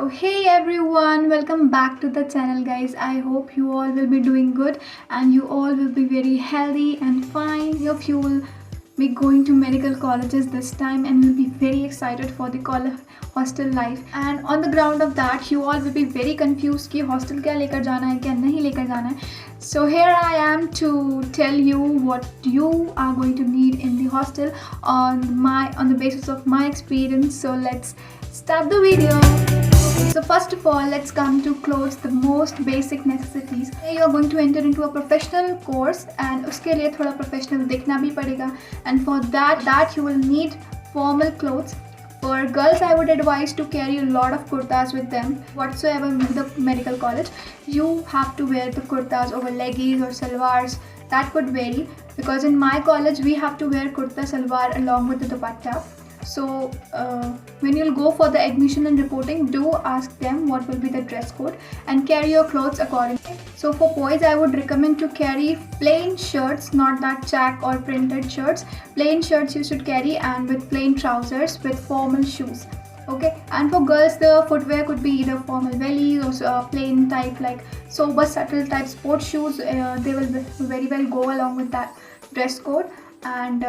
So hey everyone, welcome back to the channel guys. I hope you all will be doing good and you all will be very healthy and fine. If you will be going to medical colleges this time and will be very excited for the hostel life, and on the ground of that you all will be very confused कि hostel क्या लेकर जाना है क्या नहीं लेकर जाना है. So here I am to tell you what you are going to need in the hostel on the basis of my experience. So let's start the video. So first of all, let's come to clothes, the most basic necessities. You are going to enter into a professional course and उसके लिए थोड़ा professional दिखना भी पड़ेगा, and for that you will need formal clothes. For girls, I would advise to carry a lot of kurtas with them. Whatsoever in the medical college, you have to wear the kurtas over leggings or salwars. That could vary because in my college we have to wear kurta salwar along with the dupatta. So when you'll go for the admission and reporting, do ask them what will be the dress code and carry your clothes accordingly. So for boys, I would recommend to carry plain shirts, not that check or printed shirts. Plain shirts you should carry, and with plain trousers with formal shoes. Okay, and for girls the footwear could be either formal wellies or plain type like sober subtle type sports shoes. They will very well go along with that dress code. And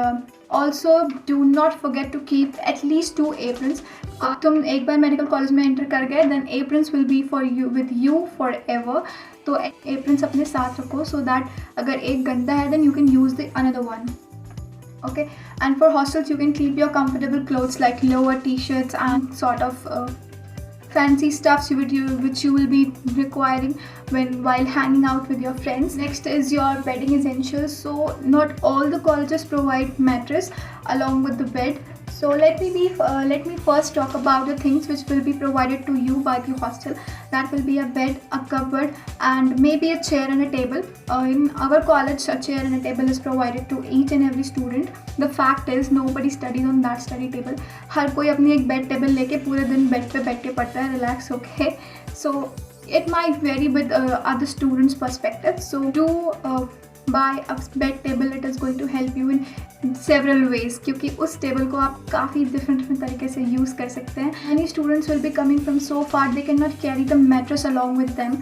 also do not forget to keep at least 2 aprons. तुम एक बार medical college में enter कर गए, then aprons will be for you with you forever. तो aprons अपने साथ रखो so that अगर एक गंदा है then you can use the another one. Okay, and for hostels you can keep your comfortable clothes like lower t-shirts and sort of fancy stuffs which you will be requiring while hanging out with your friends. Next is your bedding essentials. So not all the colleges provide mattress along with the bed. So let me first talk about the things which will be provided to you by the hostel. That will be a bed, a cupboard, and maybe a chair and a table. In our college, a chair and a table is provided to each and every student. The fact is, nobody studies on that study table. हर कोई अपनी एक bed table लेके पूरे दिन bed पे बैठ के पढ़ता है, relax होके. So it might vary with other students' perspective. So do buy a bed table. It is going to help you in several ways क्योंकि उस टेबल को आप काफ़ी different तरीके से यूज़ कर सकते हैं. Many students will be coming from so far, they cannot carry the mattress along with them.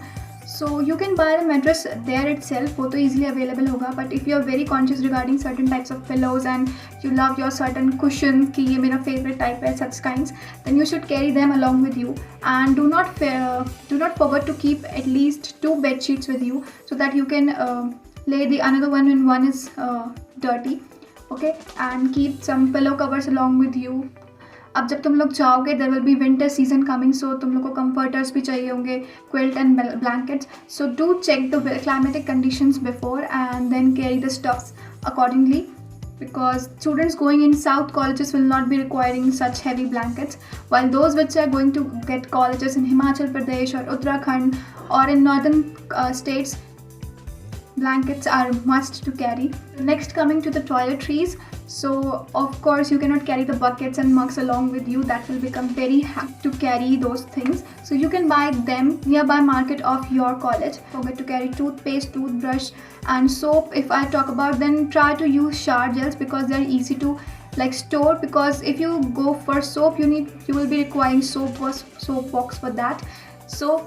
So you can buy the mattress there itself, वो तो easily available होगा. But if you are very conscious regarding certain types of pillows and you love your certain cushions कि ये मेरा favorite type है, such kinds, then you should carry them along with you. And do not forget to keep at least 2 bed sheets with you so that you can lay the another one when one is dirty. Okay, and keep some pillow covers along with you. अब जब तुम लोग जाओगे there will be winter season coming, so तुम लोग को comforters भी चाहिए होंगे, quilt and blankets. So do check the climatic conditions before and then carry the stuffs accordingly, because students going in south colleges will not be requiring such heavy blankets, while those which are going to get colleges in Himachal Pradesh or Uttarakhand or in northern states, blankets are must to carry. Next, coming to the toiletries. So of course you cannot carry the buckets and mugs along with you. That will become very hard to carry those things. So you can buy them nearby market of your college. Forget to carry toothpaste, toothbrush and soap. If I talk about, then try to use shower gels because they are easy to like store, because if you go for soap you will be requiring soap box for that. So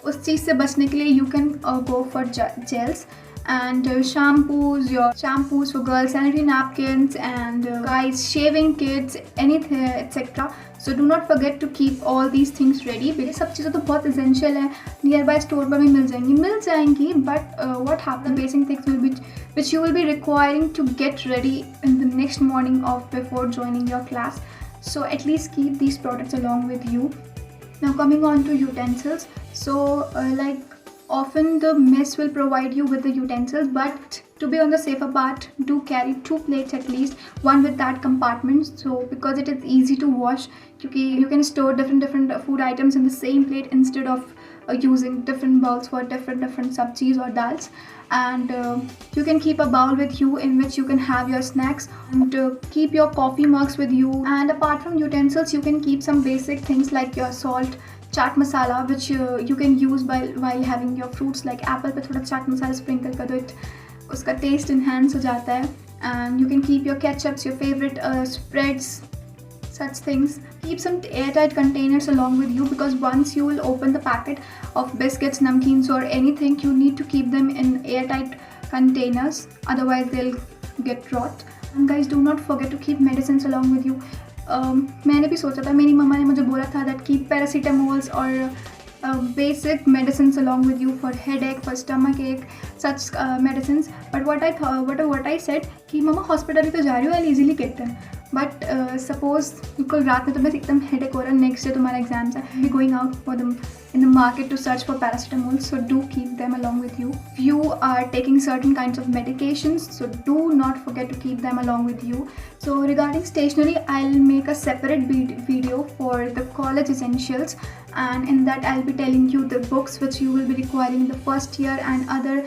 उस चीज़ से बचने के लिए you can go for gels and shampoos for girls, sanitary napkins and guys shaving kits, anything etc. So do not forget to keep all these things ready. ये सब चीज़ें तो बहुत essential है, nearby store पर भी मिल जाएंगी but what happens, basic things which you will be requiring to get ready in the next morning before joining your class. So at least keep these products along with you. Now coming on to utensils. So like often the mess will provide you with the utensils, but to be on the safer part, do carry 2 plates at least, one with that compartment. So because it is easy to wash, you can store different food items in the same plate instead of using different bowls for different sabjis or dals. And you can keep a bowl with you in which you can have your snacks, and keep your coffee mugs with you. And apart from utensils, you can keep some basic things like your salt, chaat masala which you can use while having your fruits like apple पे थोड़ा chaat masala sprinkle कर दो, उसका taste enhance हो जाता है. And you can keep your ketchups, your favorite spreads, such things. Keep some airtight containers along with you, because once you will open the packet of biscuits, namkeens or anything, you need to keep them in airtight containers, otherwise they'll get rot. And guys, do not forget to keep medicines along with you. मैंने भी सोचा था, मेरी मम्मा ने मुझे बोला था that keep paracetamols or basic medicines along with you for headache, for stomach ache, such medicines. But what I said कि मम्मा हॉस्पिटल तो जा रही हो, I'll easily get them. But suppose कल रात में तुम्हें एकदम हेडेक हो रहा है, नेक्स्ट डे तुम्हारा एग्जाम्स है, be going out for them in the market to search for paracetamol, so do keep them along with you. If you are taking certain kinds of medications, so do not forget to keep them along with you. So regarding stationery, I'll make a separate video for the college essentials, and in that I'll be telling you the books which you will be requiring in the first year and other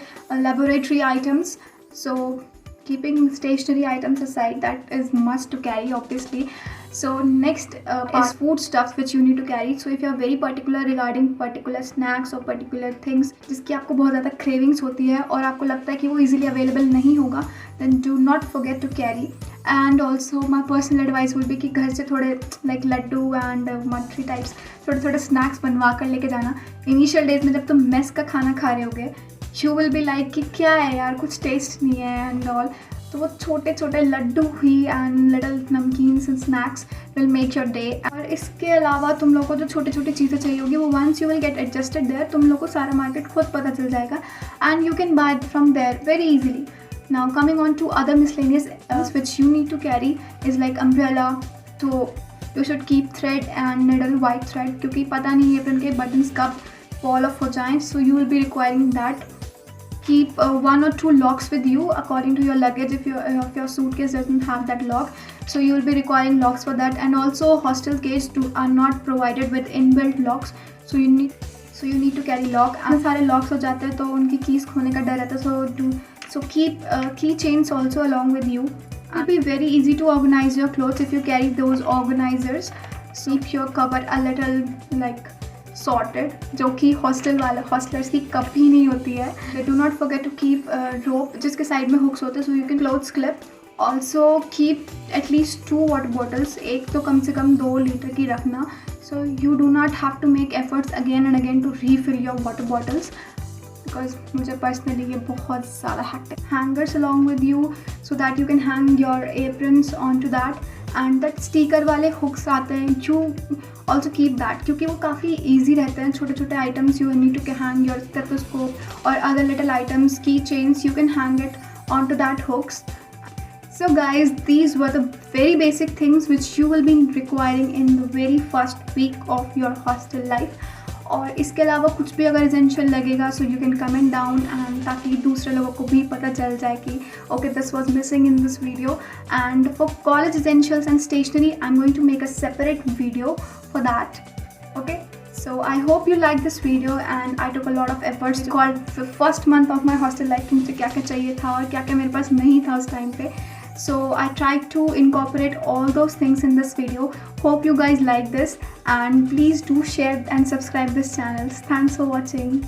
laboratory items. So keeping stationery items aside, that is must to carry obviously. So next is food stuffs which you need to carry. So if you are very particular regarding particular snacks or particular things जिसकी आपको बहुत ज़्यादा cravings होती है और आपको लगता है कि वो easily available नहीं होगा, then do not forget to carry. And also my personal advice would be कि घर से थोड़े like लड्डू and मठरी types थोड़े snacks बनवा कर लेके जाना. Initial days में जब तुम mess का खाना खा रहे होगे, you will be like कि क्या है यार, कुछ टेस्ट नहीं है and all. तो वो छोटे छोटे लड्डू ही and little namkeens and snacks will make your day. और इसके अलावा तुम लोगों को जो छोटी छोटी चीज़ें चाहिए होगी, वो once you will get adjusted there, तुम लोग को सारा मार्केट खुद पता चल जाएगा and you can buy from there very easily. Now coming on to other miscellaneous which you need to carry is like umbrella. तो you should keep thread and needle, white thread, क्योंकि पता नहीं apron के buttons कब fall of हो जाएँ. So you will be requiring that. Keep 1 or 2 locks with you according to your luggage if your suitcase doesn't have that lock, so you will be requiring locks for that. And also hostel gates are not provided with inbuilt locks, so you need to carry lock. and सारे locks हो जाते हैं तो उनकी keys खोने का डर रहता है, so keep key chains also along with you. It will be very easy to organize your clothes if you carry those organizers. So keep your cupboard a little like sorted, जो कि hostellers की कभी नहीं होती है. Do not forget to keep rope जिसके side में hooks होते हैं, so you can clothes clip. Also keep at least 2 water bottles, एक तो कम से कम 2 लीटर की रखना, so you do not have to make efforts again and again to refill your water bottles, because मुझे personally ये बहुत ज़्यादा hectic. Hangers along with you so that you can hang your aprons onto that. And that sticker वाले hooks आते हैं, you also keep that, क्योंकि वो काफ़ी ईजी रहते हैं. छोटे छोटे items you need to hang your stethoscope और other little items, key chains, you can hang it on to that hooks. So guys, these were the very basic things which you will be requiring in the very first week of your hostel life. और इसके अलावा कुछ भी अगर essential लगेगा, so you can comment down, and ताकि दूसरे लोगों को भी पता चल जाए कि okay this was missing in this video. And for college essentials and stationery I am going to make a separate video for that. Okay, so I hope you like this video, and I took a lot of efforts to call the first month of my hostel life कि मुझे क्या क्या चाहिए था और क्या क्या मेरे पास नहीं था उस टाइम पे. So I tried to incorporate all those things in this video. Hope you guys like this, and please do share and subscribe this channel. Thanks for watching.